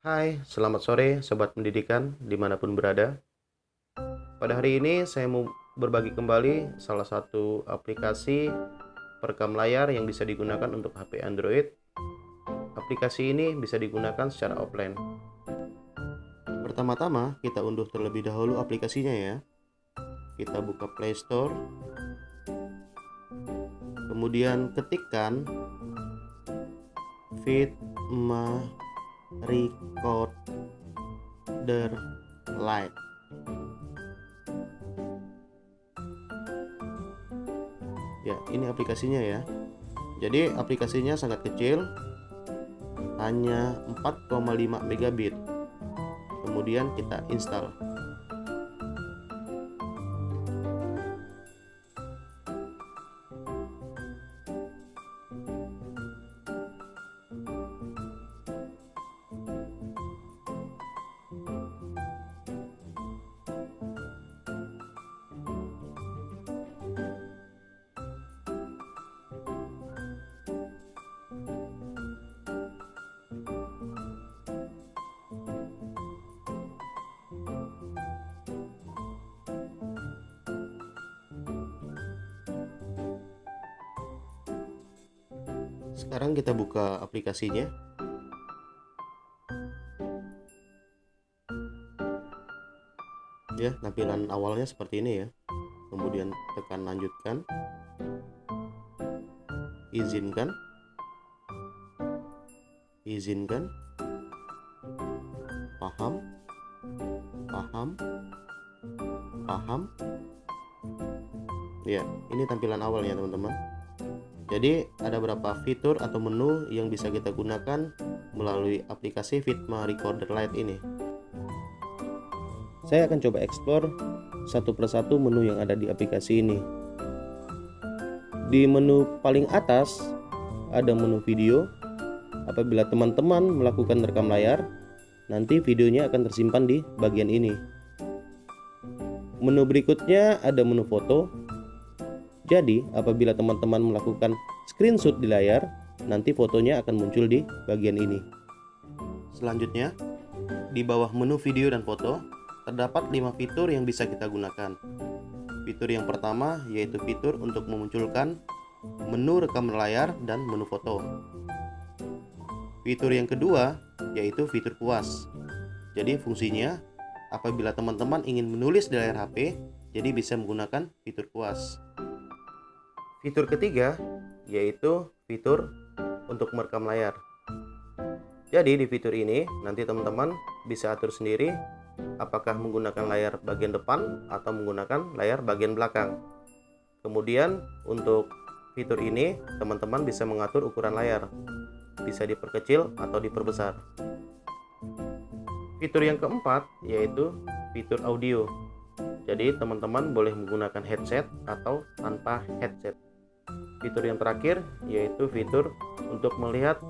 Hai, selamat sore Sobat Pendidikan dimanapun berada. Pada hari ini saya mau berbagi kembali salah satu aplikasi perekam layar yang bisa digunakan untuk HP Android. Aplikasi ini bisa digunakan secara offline. Pertama-tama kita unduh terlebih dahulu aplikasinya ya. Kita buka Play Store. Kemudian ketikkan Fitma Recorder Lite. Ya, ini aplikasinya ya. Jadi aplikasinya sangat kecil, hanya 4,5 megabit. Kemudian kita install. Sekarang kita buka aplikasinya. Ya, tampilan awalnya seperti ini ya. Kemudian tekan lanjutkan. Izinkan. Izinkan. Paham. Paham. Paham. Ya, ini tampilan awalnya teman-teman. Jadi ada beberapa fitur atau menu yang bisa kita gunakan melalui aplikasi Fitma Recorder Lite ini. Saya akan coba explore satu persatu menu yang ada di aplikasi ini. Di menu paling atas ada menu video. Apabila teman-teman melakukan rekam layar, nanti videonya akan tersimpan di bagian ini. Menu berikutnya ada menu foto. Jadi, apabila teman-teman melakukan screenshot di layar, nanti fotonya akan muncul di bagian ini. Selanjutnya, di bawah menu video dan foto, terdapat 5 fitur yang bisa kita gunakan. Fitur yang pertama yaitu fitur untuk memunculkan menu rekam layar dan menu foto. Fitur yang kedua yaitu fitur kuas. Jadi fungsinya, apabila teman-teman ingin menulis di layar HP, jadi bisa menggunakan fitur kuas. Fitur ketiga yaitu fitur untuk merekam layar. Jadi di fitur ini nanti teman-teman bisa atur sendiri apakah menggunakan layar bagian depan atau menggunakan layar bagian belakang. Kemudian untuk fitur ini teman-teman bisa mengatur ukuran layar, bisa diperkecil atau diperbesar. Fitur yang keempat yaitu fitur audio. Jadi teman-teman boleh menggunakan headset atau tanpa headset. Fitur yang terakhir yaitu fitur untuk melihat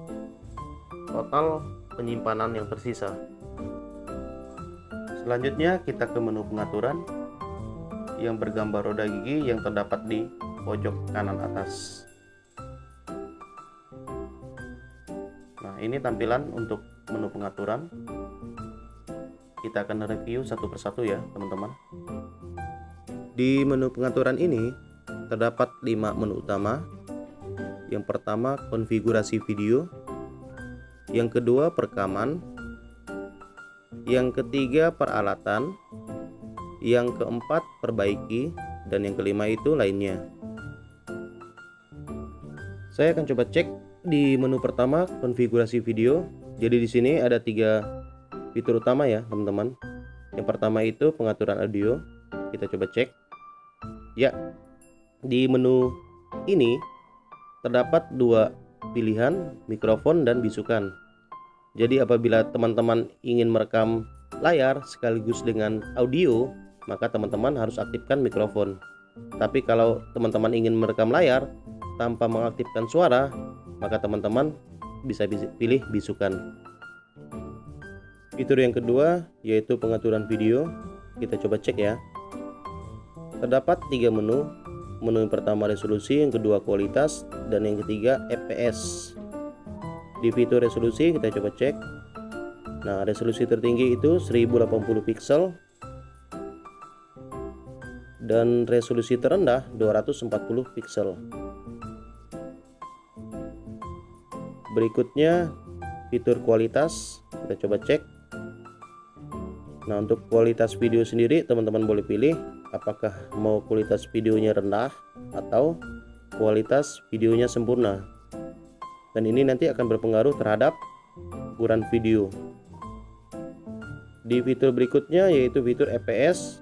total penyimpanan yang tersisa. Selanjutnya kita ke menu pengaturan yang bergambar roda gigi yang terdapat di pojok kanan atas. Nah, ini tampilan untuk menu pengaturan. Kita akan review satu persatu ya teman-teman. Di menu pengaturan ini terdapat 5 menu utama. Yang pertama konfigurasi video, yang kedua perekaman, yang ketiga peralatan, yang keempat perbaiki, dan yang kelima itu lainnya. Saya akan coba cek di menu pertama konfigurasi video. Jadi di sini ada 3 fitur utama ya teman-teman. Yang pertama itu pengaturan audio. Kita coba cek. Ya, di menu ini terdapat 2 pilihan, mikrofon dan bisukan. Jadi apabila teman-teman ingin merekam layar sekaligus dengan audio, maka teman-teman harus aktifkan mikrofon. Tapi kalau teman-teman ingin merekam layar tanpa mengaktifkan suara, maka teman-teman bisa pilih bisukan. Fitur yang kedua yaitu pengaturan video. Kita coba cek ya. Terdapat 3 menu. Menu yang pertama resolusi, yang kedua kualitas, dan yang ketiga FPS. Di fitur resolusi kita coba cek. Nah, resolusi tertinggi itu 1080 pixel dan resolusi terendah 240 pixel. Berikutnya fitur kualitas, kita coba cek. Nah, untuk kualitas video sendiri teman-teman boleh pilih apakah mau kualitas videonya rendah atau kualitas videonya sempurna. Dan ini nanti akan berpengaruh terhadap ukuran video. Di fitur berikutnya yaitu fitur FPS.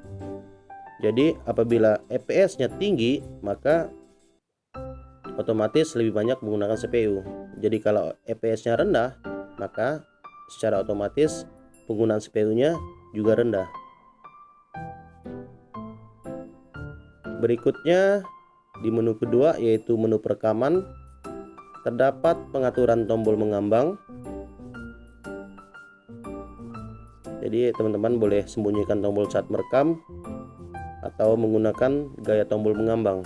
Jadi apabila FPS-nya tinggi, maka otomatis lebih banyak menggunakan CPU. Jadi kalau FPS-nya rendah, maka secara otomatis penggunaan CPU-nya juga rendah. Berikutnya di menu kedua yaitu menu perekaman, terdapat pengaturan tombol mengambang. Jadi teman-teman boleh sembunyikan tombol saat merekam atau menggunakan gaya tombol mengambang.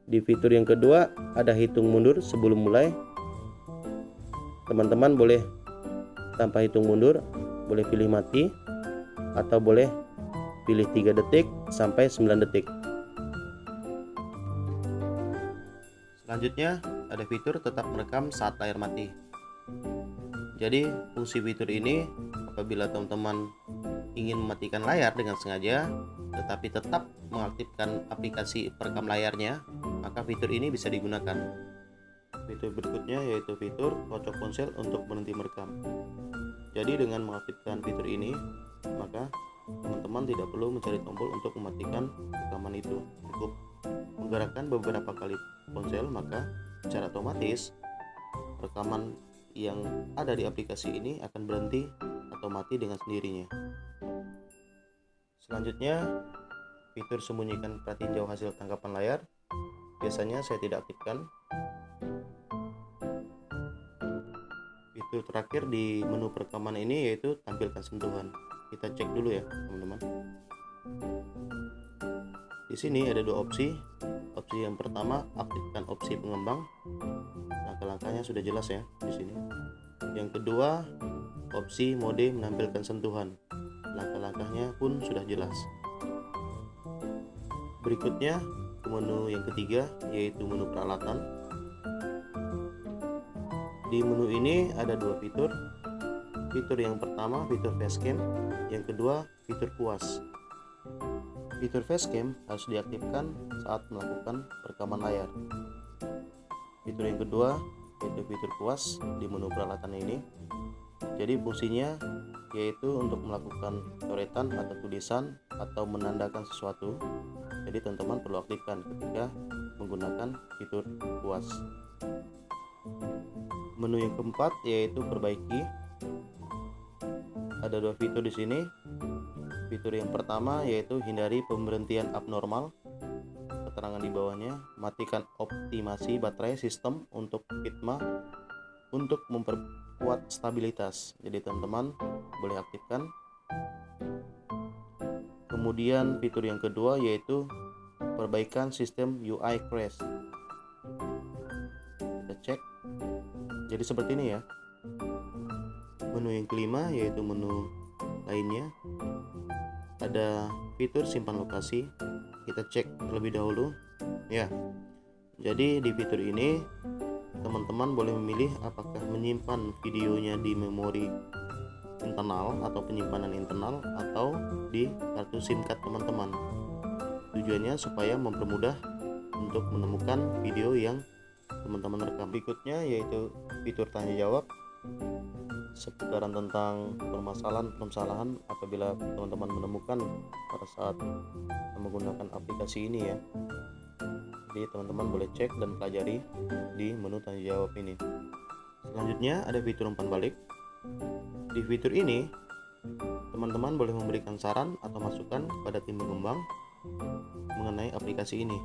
Di fitur yang kedua ada hitung mundur sebelum mulai. Teman-teman boleh tanpa hitung mundur, boleh pilih mati atau boleh pilih 3 detik sampai 9 detik. Selanjutnya ada fitur tetap merekam saat layar mati. Jadi fungsi fitur ini apabila teman-teman ingin mematikan layar dengan sengaja tetapi tetap mengaktifkan aplikasi perekam layarnya, maka fitur ini bisa digunakan. Fitur berikutnya yaitu fitur kocok ponsel untuk berhenti merekam. Jadi dengan mengaktifkan fitur ini, maka teman-teman tidak perlu mencari tombol untuk mematikan rekaman itu. Cukup menggerakkan beberapa kali ponsel, maka secara otomatis rekaman yang ada di aplikasi ini akan berhenti atau mati dengan sendirinya. Selanjutnya fitur sembunyikan perhatiin jauh hasil tangkapan layar. Biasanya saya tidak aktifkan. Fitur terakhir di menu perekaman ini yaitu tampilkan sentuhan. Kita cek dulu ya teman-teman. Di sini ada dua opsi. Opsi yang pertama, aktifkan opsi pengembang. Langkah-langkahnya sudah jelas ya di sini. Yang kedua, opsi mode menampilkan sentuhan. Langkah-langkahnya pun sudah jelas. Berikutnya ke menu yang ketiga yaitu menu peralatan. Di menu ini ada dua fitur. Fitur yang pertama fitur facecam, yang kedua fitur kuas. Fitur facecam harus diaktifkan saat melakukan perekaman layar. Fitur yang kedua yaitu fitur kuas di menu peralatan ini. Jadi fungsinya yaitu untuk melakukan coretan atau tulisan atau menandakan sesuatu. Jadi teman-teman perlu aktifkan ketika menggunakan fitur kuas. Menu yang keempat yaitu perbaiki. Ada dua fitur di sini. Fitur yang pertama yaitu hindari pemberhentian abnormal. Keterangan di bawahnya, matikan optimasi baterai sistem untuk Fitma untuk memperkuat stabilitas. Jadi teman-teman boleh aktifkan. Kemudian fitur yang kedua yaitu perbaikan sistem UI crash. Kita cek. Jadi seperti ini ya. Menu yang kelima yaitu menu lainnya. Ada fitur simpan lokasi. Kita cek terlebih dahulu ya. Jadi di fitur ini teman-teman boleh memilih apakah menyimpan videonya di memori internal atau penyimpanan internal atau di kartu SIM card teman-teman. Tujuannya supaya mempermudah untuk menemukan video yang teman-teman rekam. Berikutnya yaitu fitur tanya jawab seputaran tentang permasalahan apabila teman-teman menemukan pada saat menggunakan aplikasi ini ya. Jadi teman-teman boleh cek dan pelajari di menu tanya jawab ini. Selanjutnya ada fitur umpan balik. Di fitur ini teman-teman boleh memberikan saran atau masukan kepada tim pengembang mengenai aplikasi ini.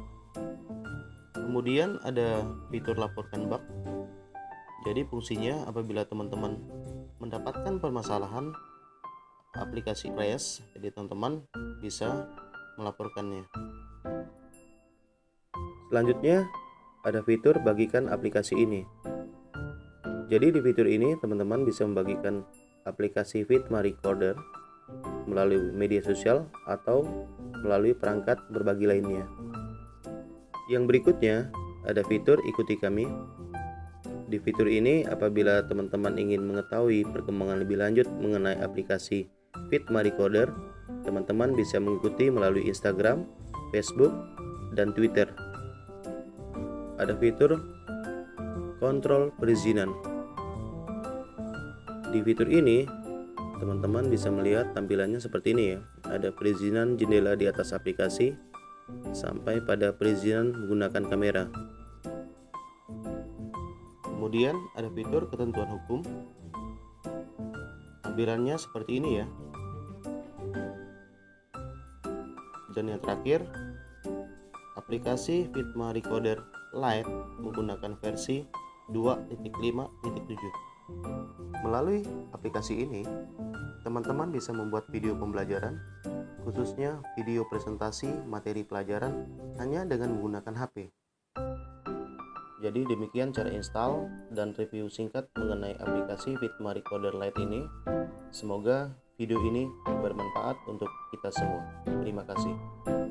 Kemudian ada fitur laporkan bug. Jadi fungsinya apabila teman-teman mendapatkan permasalahan aplikasi crash, jadi teman-teman bisa melaporkannya. Selanjutnya ada fitur bagikan aplikasi ini. Jadi di fitur ini teman-teman bisa membagikan aplikasi Fitma Recorder melalui media sosial atau melalui perangkat berbagi lainnya. Yang berikutnya ada fitur ikuti kami. Di fitur ini apabila teman-teman ingin mengetahui perkembangan lebih lanjut mengenai aplikasi Fitma Recorder, teman-teman bisa mengikuti melalui Instagram, Facebook, dan Twitter. Ada fitur kontrol perizinan. Di fitur ini teman-teman bisa melihat tampilannya seperti ini ya. Ada perizinan jendela di atas aplikasi sampai pada perizinan menggunakan kamera. Kemudian ada fitur ketentuan hukum. Tampilannya seperti ini ya. Dan yang terakhir, aplikasi Fitma Recorder Lite menggunakan versi 2.5.7. Melalui aplikasi ini, teman-teman bisa membuat video pembelajaran, khususnya video presentasi materi pelajaran hanya dengan menggunakan HP. Jadi demikian cara install dan review singkat mengenai aplikasi Fitma Recorder Lite ini. Semoga video ini bermanfaat untuk kita semua. Terima kasih.